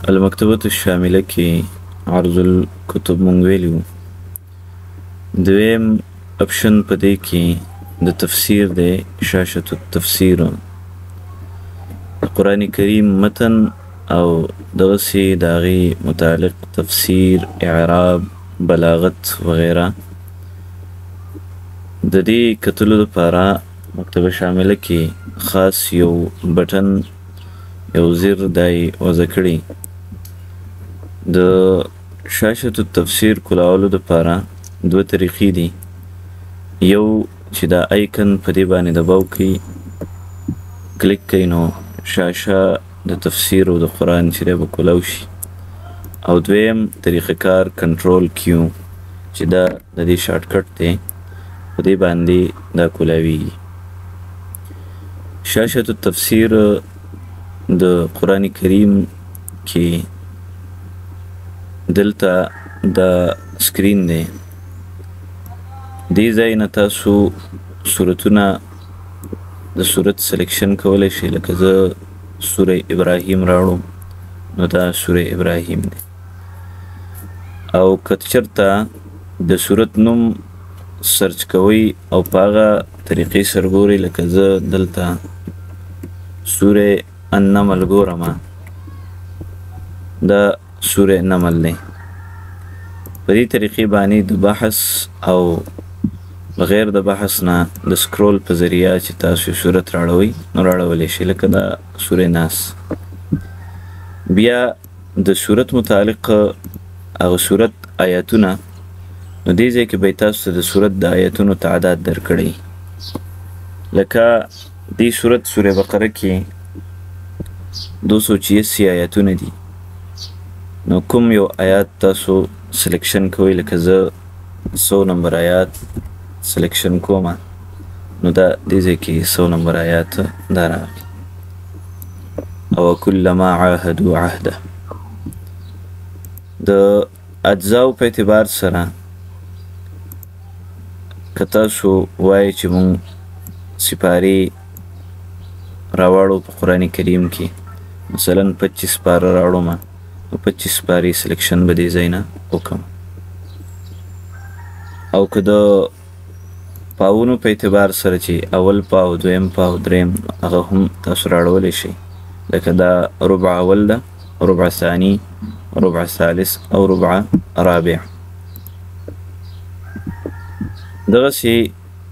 المكتبة الشاملة کې عرض الكتب مونږ ویلي وو. دویم اپشن په دې کې د تفسیر دی، شاشة التفسیر، د قرآن کریم متن او دغسې د هغې متعلق تفسیر، اعراب، بلاغت وغیره. د دې کتلو دپاره مکتبه شامله کې خاص یو بټن، یو زیر دای وضع کړي. د شاشة التفسیر کولولو دپاره دوه طریقې دي. یو چې دا ایکن په دې باندې دباو کوي، کلیک کوي، نو شاشه د تفسیر او د قرآن چې دی به کولاو شي. او دویم طریقه کار کنټرول کیو چې دا د دې شارټکټ دی، په دې باندې دا کولاویږي. شاشة التفسیر د قرآن کریم کې دلته دا سکرین دی. دې ځای نه تاسو صورتونه د صورت سلیکشن کولی شئ. لکه زه سوره ابراهیم راوړم، نو دا سوره ابراهیم دی. او که چېرته د صورت نوم سرچ کوئ او په هغه طریقې سره ګورئ، لکه زه دلته سوره النمل ګورم، دا سوره نمل دی. په دې طریقې باندې د بحث او بغیر د بحث نه د سکرول په ذریعه چې تاسو صورت راړوئ نو راړولی شئ. لکه دا سوره ناس. بیا د صورت متعلق هغه صورت آیاتونه، نو دې ځای کې به تاسو ته د صورت د آیاتونو تعداد درکړئ. لکه دې صورت سوره بقره کې 286 آیاتونه دي. نو کوم یو آیات تاسو سلیکشن کوئ، لکه زه 100 نمبر آیات سلیکشن کوم، نو دا دې ځای کې 100 نمبر آیات دا راغلي. او کلما عاهدوا عهده. د اجزاو په اعتبار سره که تاسو وایئ چې مونږ سپارې راوړو په قرآن کریم کې، مثلا 25 سپاره راوړم، نو 25 سپارې سلیکشن به دې ځای نه وکړم. او که د پاونو په اعتبار سره چې اول پاو، دویم پاو، دریم، هغه هم تاسو راړولی شئ. لکه دا ربع اول ده، ربع ثاني، ربع ثالث او ربع رابع. دغسې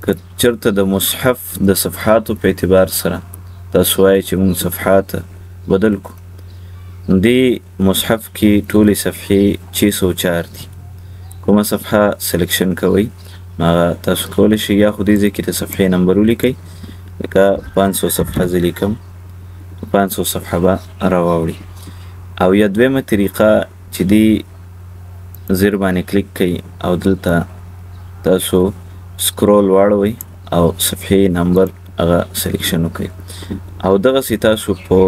که چېرته د مصحف د صفحاتو په اعتبار سره تاسو وایئ چې مونږ صفحات بدل کړو، نو دې مصحف کې ټولې صفحې 604 دي. کومه صفحه سلیکشن کوئ نو هغه تاسو کولی شئ. یا خو دې ځای کې د صفحې نمبر ولیکئ، لکه 500 صفحه زه لیکم، 500 صفحه به راواوړي. او یا دویمه طریقه چې دې زیر باندې کلیک کوئ او دلته تاسو سکرول واړوئ او صفحې نمبر هغه سلیکشن وکړئ. او دغسې تاسو په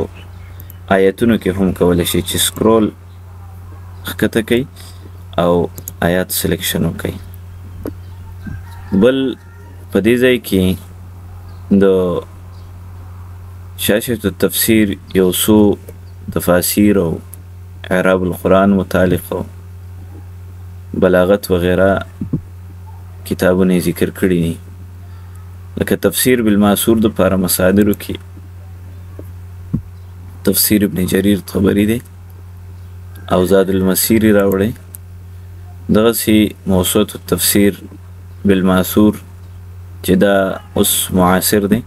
آیاتونو کې هم کولی شئ چې سکرول ښکته کوئ او آیات سلیکشن وکړئ. بل په دې ځای کې د شاشة التفسیر یو څو تفاسیر او اعراب القرآن متعلق او بلاغت وغیره کتابونه ذکر کړي دي. لکه تفسیر بالماثور دپاره مصادرو کې تفسیر ابن جریر طبري دی او زاد المسیری راوړی. دغسې موسوعة التفسیر بالماثور چې دا اوس معاصر دی.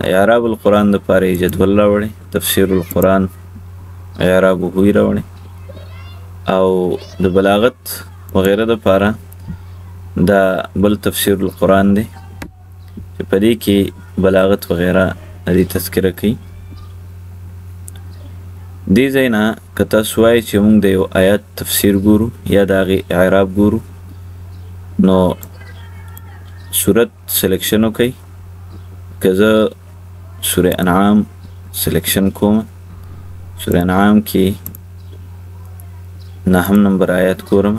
اعراب القرآن دپاره یې جدول راوړی، تفسیر القرآن اعرابه یې راوړی. او د بلاغت وغیره دپاره دا بل تفسیر القرآن دی چې په دې کې بلاغت وغیره دې تذکره کوي. دې ځای نه که تاسو وایئ چې مونږ د یو آیات تفسیر ګورو یا د هغې اعراب ګورو، نو صورت سلیکشن وکئ. که زه سوره انعام سلیکشن کوم، سوره انعام کې 9 نمبر آیات ګورم.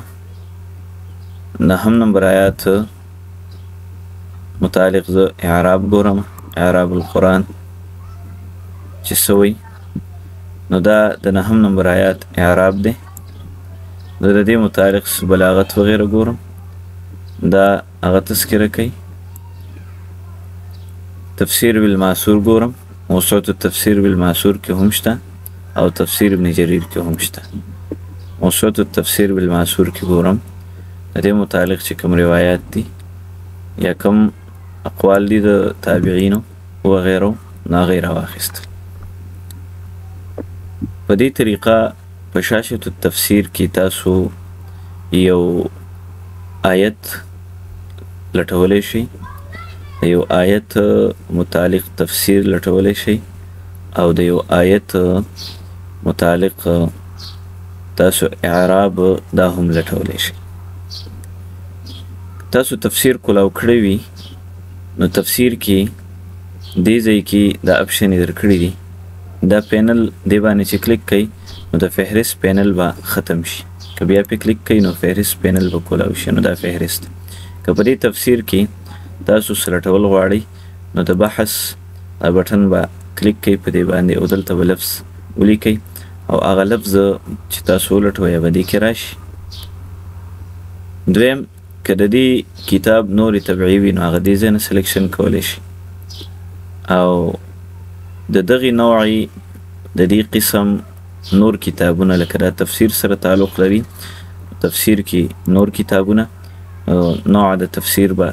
9 نمبر آیات متعلق زه اعراب ګورم، اعراب القرآن چې څه وایي. نو دا د نهم نمبر آیات اعراب دی. د دې متعلق بلاغت وغیره ګورم، دا هغه تذکره کوي. تفسیر بالمعصور ګورم، موسوعة التفسیر بالمعصور کې هم شته او تفسیر ابن جریر کې هم شته. موسوعة التفسیر بالمعصور کې ګورم د دې متعلق چې کوم روایات دي یا کوم اقوال دي د تابعینو وغیره نا غیره واخیستل. په دې طریقه په شاشة التفسیر کې تاسو یو آیت لټولی شئ، د یو آیت متعلق تفسیر لټولی شئ او د یو آیت متعلق تاسو اعراب دا هم لټولی شئ. تاسو تفسیر کولاو کړی وي نو تفسیر کې دې ځای کې دا اپشن یې درکړي دي، دا پینل دې باندې چې کلیک کوئ نو د فهرست پینل به ختم شي. که بیا پې کلیک کوئ نو فهرست پینل به کولاو شي. نو دا فهرست که په دې تفسیر کې تاسو څه لټول غواړئ نو د بحث دا بټن به کلیک کوئ په دې باندې او دلته به لفظ ولیکئ او هغه لفظ چې تاسو ولټوئ به دې کې راشي. دویم که د دې کتاب نورې طبعې وي نو هغه دې ځای نه سلیکشن کولی شي او د دغې نوعې د دې قسم نور کتابونه لکه دا تفسیر سره تعلق لري، تفسیر کې نور کتابونه نوع د تفسیر به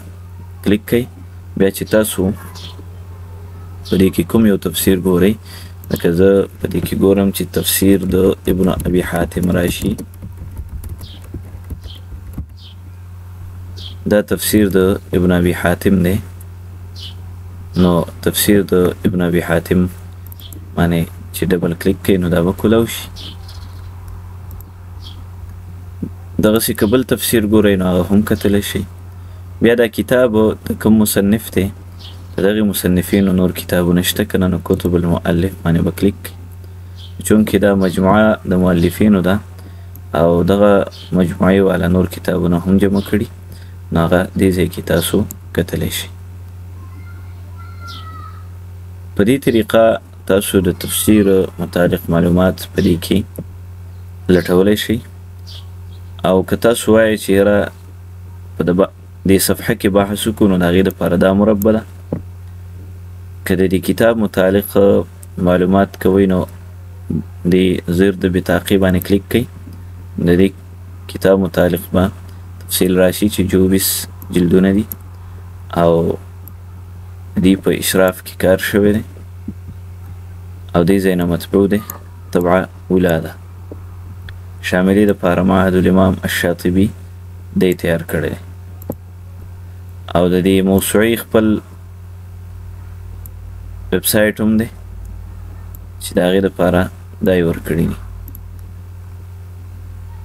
کلیک کوئ. بیا چې تاسو په دې کې کوم یو تفسیر ګورئ، لکه زه په دې کې ګورم چې تفسیر د ابن ابي حاتم راشي، دا تفسیر د ابن ابي حاتم دی. نو تفسیر د ابن ابي حاتم باندې چې ډبل کلیک کوئ نو دا به کولاو شي. دغسې که بل تفسیر ګورئ نو هغه هم کتلی شئ. بیا دا کتاب د کوم مصنف دی، د دغې مصنفینو نور کتابونه شته که نه، نو کتب المؤلف باندې به کلیک کړئ. چونکې دا مجموعه د مؤلفینو ده او دغه مجموعې والا نور کتابونه هم جمع کړي، نو هغه دې ځای کې تاسو کتلی شئ. په دې طریقه تاسو د تفسیر متعلق معلومات په دې کې لټولی شئ. او که تاسو وایئ چې یاره په دې صفحه کې بحث وکړو نو د هغې دپاره دا مربع ده. که د دې کتاب متعلق معلومات کوئ نو د زیر د بطاقې باندې کلیک کوئ، د دې کتاب متعلق به تفصیل راشي چې 24 جلدونه دي او دی په اشراف کې کار شوی دی او دې ځای نه مطبوع دی، طبعه اوله ده. شاملې دپاره معهد الامام الشاطبي دی تیار کړی دی او د دې موسوعې خپل ویب سایټ هم دی چې د هغې دپاره دا یې ورکړي دي.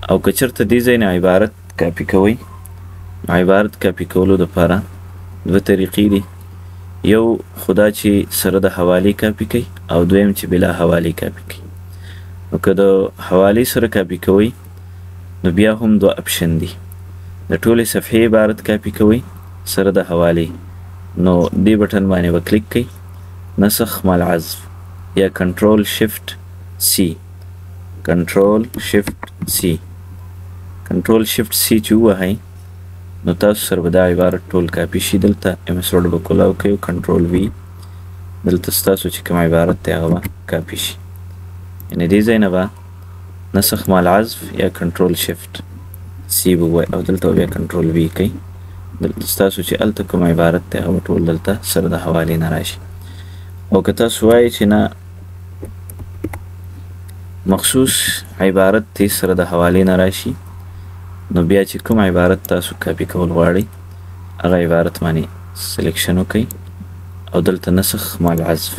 او که چېرته دې ځای نه عبارت کاپي کوئ نو عبارت کاپي کولو دپاره دوه طریقې دي، یو خدا چې سره د حوالې کاپي کوي او دویم چې بلا حوالې کاپي کوي. نو که د حوالې سره کاپي کوئ نو بیا هم دوه اپشن دي، د ټولې صفحې عبارت کاپي کوئ سره د حوالې، نو دې بټن باندې به کلیک کوئ، نسخ مع العزف یا کنټرول شفت سی، کنټرول شفت سی چې ووهئ نو تاسو سره به دا عبارت ټول کاپي شي. دلته امسورډ به کولاو کوئ، کنټرول وي، دلته ستاسو چې کوم عبارت دی هغه به کاپي شي. یعنې دې ځای نه به نسخ مع العزف یا کنټرول شفت سی به ووایئ او دلته بیا کنټرول وي کوئ، دلته ستاسو چې هلته کوم عبارت دی هغه به ټول دلته سره د حوالې نه راشي. او که تاسو وایئ چې نه مخصوص عبارت دی سره د حوالې نه راشي نو بیا چې کوم عبارت تاسو کاپي کول غواړئ هغه عبارت باندې سلیکشن وکئ او دلته نسخ مع العزف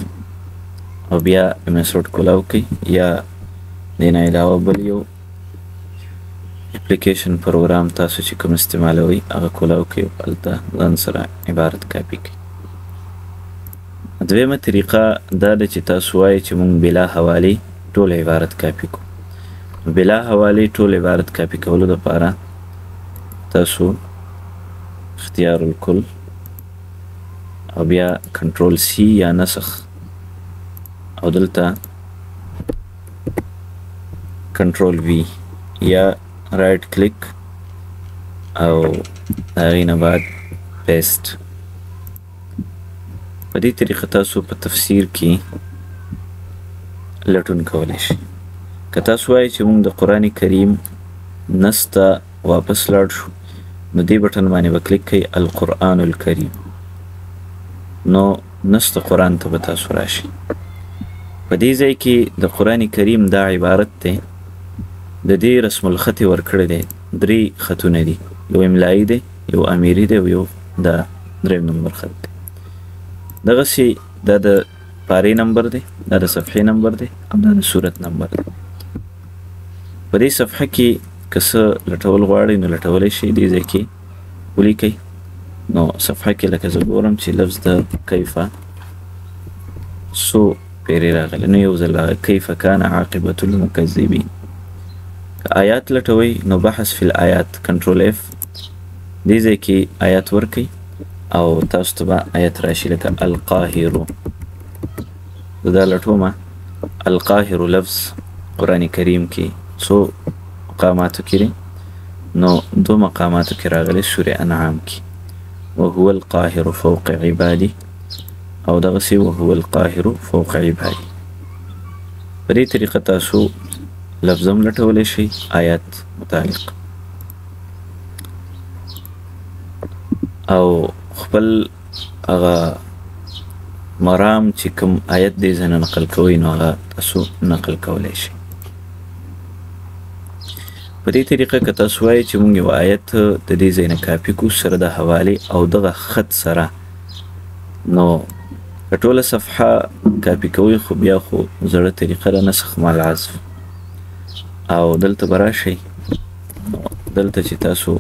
او بیا امسورډ کولاو کوئ یا دې نه علاوه بل یو اپلیکیشن پروګرام تاسو چې کوم استعمالوئ هغه کولاو کوئ او هلته ځان سره عبارت کاپي کوئ. دویمه طریقه دا ده چې تاسو وایئ چې موږ بلا حوالې ټول عبارت کاپي کړو. بلا حوالې ټول عبارت کاپي کولو دپاره تاسو اختیار الکل او بیا کنټرول سی یا نسخ او دلته کنټرول وی یا رائټ کلیک او هغې نه بعد پیسټ. په دې طریقه تاسو په تفسیر کې لټون کولی شئ. که تاسو وایئ چې موږ د قرآن کریم نص ته واپس لاړ شو نو دې بټن باندې به کلیک کوئ القرآن الکریم، نو نص د قرآن ته به تاسو راشئ. په دې ځای کې د قرآن کریم دا عبارت دی، د دې رسم الخط یې ورکړی دی، 3 خطونه دي، یو املایي دی، یو امیري دی او یو دا 3 نمبر خط دی. دغسې دا د پارې نمبر دی، دا د صفحې نمبر دی او دا د صورت نمبر دی. په دې صفحه کې که څه لټول غواړئ نو لټولی شئ، دې ځای کې ولیکئ. نو صفحه کې لکه زه ګورم چې لفظ د کیفه څو پیرې راغلی، نو یو ځل راغلی کیف کان عاقبة المکذبین. که آیات لټوئ نو بحث فی الآیات کنټرول اف، دې ځای کې آیات ورکئ او تاسو ته به آیت راشي لکه القاهرو. زه دا لټومه. القاهرو لفظ قرآن کریم کې څو مقاماتو کې دی؟ نو 2 مقاماتو کې راغلی سورې انعام کې، وهو القاهر فوق عبادی او دغسې وهو القاهر فوق عبادی. په دې طریقه تاسو لفظ هم لټولی شئ، آیات متعلق، او خپل هغه مرام چې کوم آیت دې ځای نه نقل کوئ نو هغه تاسو نقل کولی شئ. په دې طریقه که تاسو وایئ چې موږ یو آیت د دې ځای نه کاپي کړو سره د حوالې او دغه خط سره، نو که ټوله صفحه کاپي کوئ خو بیا خو زړه طریقه ده نسخ مع العزف، او دلته به راشئ. دلته چې تاسو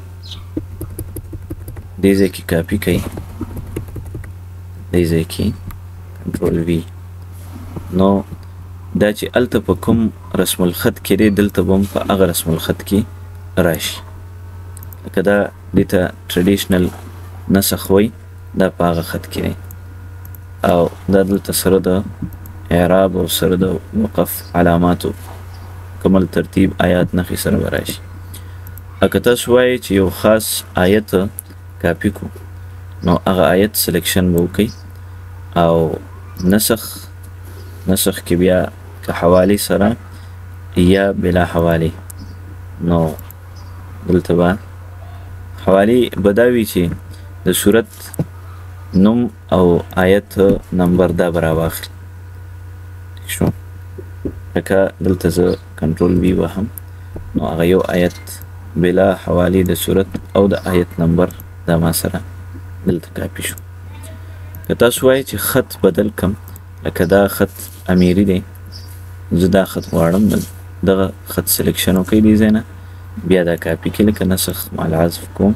دې ځای کې کاپي کوئ، دې ځای کې کنټرول وی، نو دا چې هلته په کوم رسم الخط کې دی دلته به هم په هغه رسم الخط کې راشي. لکه دا دې ته ټریډیشنل نسخ وایي، دا په هغه خط کې دی، او دا دلته سره د اعراب او سره د وقف علاماتو کمل ترتیب آیات نښې سره به راشي. که تاسو وایئ چې یو خاص آیت کاپي کړو نو هغه آیت سلیکشن به وکئ، او نسخ کې بیا که حوالې سره یا بلا حوالې، نو دلته به حوالې به دا وي چې د صورت نوم او آیت نمبر دا به راواخلي. ٹھیک شو؟ لکه دلته زه کنټرول وی وهم نو هغه یو آیت بلا حوالې د صورت او د آیت نمبر دا ما سره دلته کاپي شو. که تاسو وایئ چې خط بدل کم، لکه دا خط امیری دی، زه دا خط غواړم، دغه خط سلیکشن وکئ دې ځای نه، بیا دا کاپي کې لکه نسخ مع العزف کوم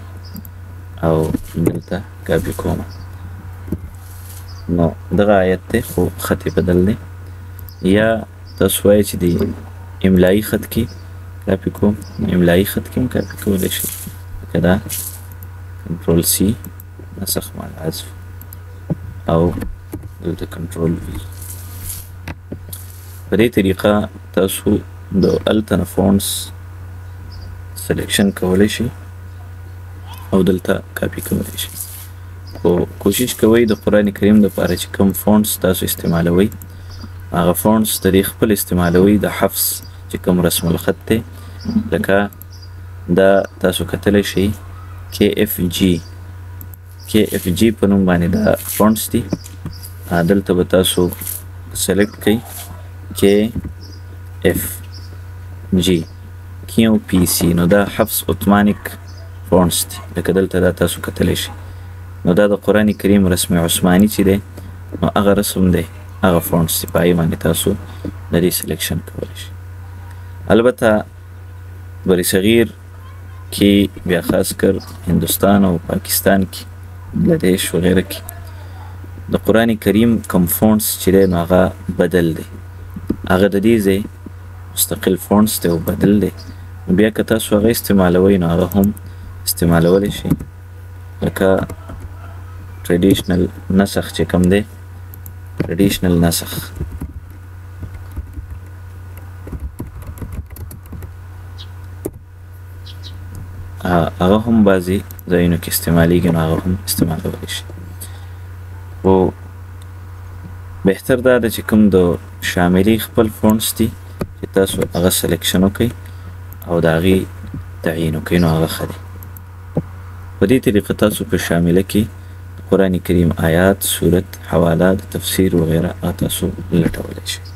او دلته کاپي کوم. نو دغه آیت دی خو خط یې بدل دی. یا تاسو وایئ چې د املایي خط کې کاپي کوم، املایي خط کې هم کاپي کولی شئ، لکه دا کنټرول سی نسخ مع العزف او دلته کنټرول وی. په دې طریقه تاسو د هلته نه فونټس سلیکشن کولی شئ او دلته کاپي کولی شئ. خو کوشش کوئ د قرآن کریم دپاره چې کوم فونټس تاسو استعمالوئ هغه فونټس د دې خپل استعمالوئ د حفظ چې کوم رسم الخط دی، لکه دا تاسو کتلی شئ KFG په نوم باندې دا فونټس دي. دلته به تاسو سلیکټ کئ KFG QPC، نو دا حفظ اتمانیک فونټس دي، لکه دلته دا تاسو کتلی شئ. نو دا د قرآن کریم رسم عثماني چې دی نو هغه رسم دی، هغه فونټس دي، په هغې باندې تاسو د دې سلیکشن کولی شئ. البته بر صغیر کې بیا خاص کر هندوستان او پاکستان کې بنګلادیش وغیره کې د قرآن کریم کوم فونټس چې دی نو هغه بدل دی، هغه د دې ځای مستقل فونټس دی او بدل دی. بیا که تاسو هغه استعمالوئ نو هغه هم استعمالولی شئ، لکه ټریډیشنل نسخ چې کوم دی، ټریډیشنل نسخ هغه هم بعضې ځایونو کې استعمالیږي، نو هغه هم استعمالولی شي. خو بهتر دا ده چې کوم د شاملي خپل فونټس دي چې تاسو هغه سلیکشن وکئ او د هغې تعیین وکئ، نو هغه ښه دی. په دې طریقه تاسو په شامله کې قرآن کریم آیات، صورت، حوالات، تفسیر وغیره تاسو لټولی شئ.